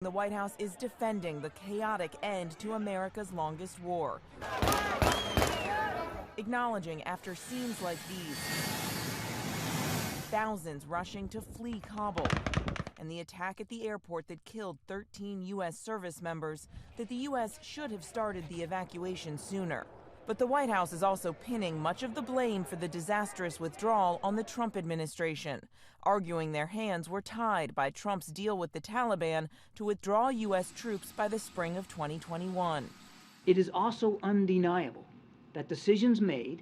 The White House is defending the chaotic end to America's longest war, acknowledging after scenes like these, thousands rushing to flee Kabul, and the attack at the airport that killed 13 U.S. service members, that the U.S. should have started the evacuation sooner. But the White House is also pinning much of the blame for the disastrous withdrawal on the Trump administration, arguing their hands were tied by Trump's deal with the Taliban to withdraw U.S. troops by the spring of 2021. It is also undeniable that decisions made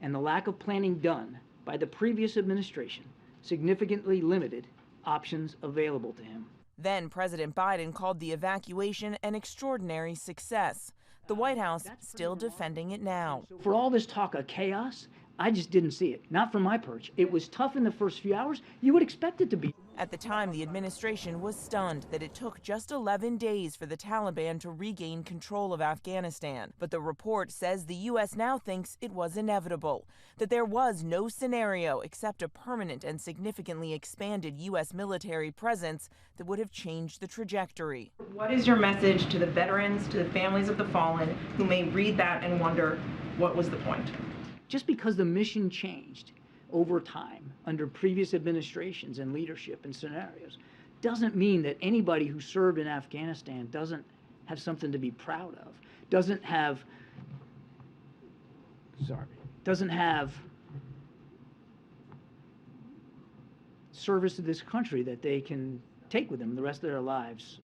and the lack of planning done by the previous administration significantly limited options available to him. Then President Biden called the evacuation an extraordinary success. The White House still defending it now. So for all this talk of chaos, I just didn't see it. Not from my perch. It was tough in the first few hours. You would expect it to be. At the time, the administration was stunned that it took just 11 days for the Taliban to regain control of Afghanistan. But the report says the U.S. now thinks it was inevitable, that there was no scenario except a permanent and significantly expanded U.S. military presence that would have changed the trajectory. What is your message to the veterans, to the families of the fallen, who may read that and wonder, what was the point? Just because the mission changed over time under previous administrations and leadership and scenarios doesn't mean that anybody who served in Afghanistan doesn't have something to be proud of, doesn't have service to this country that they can take with them the rest of their lives.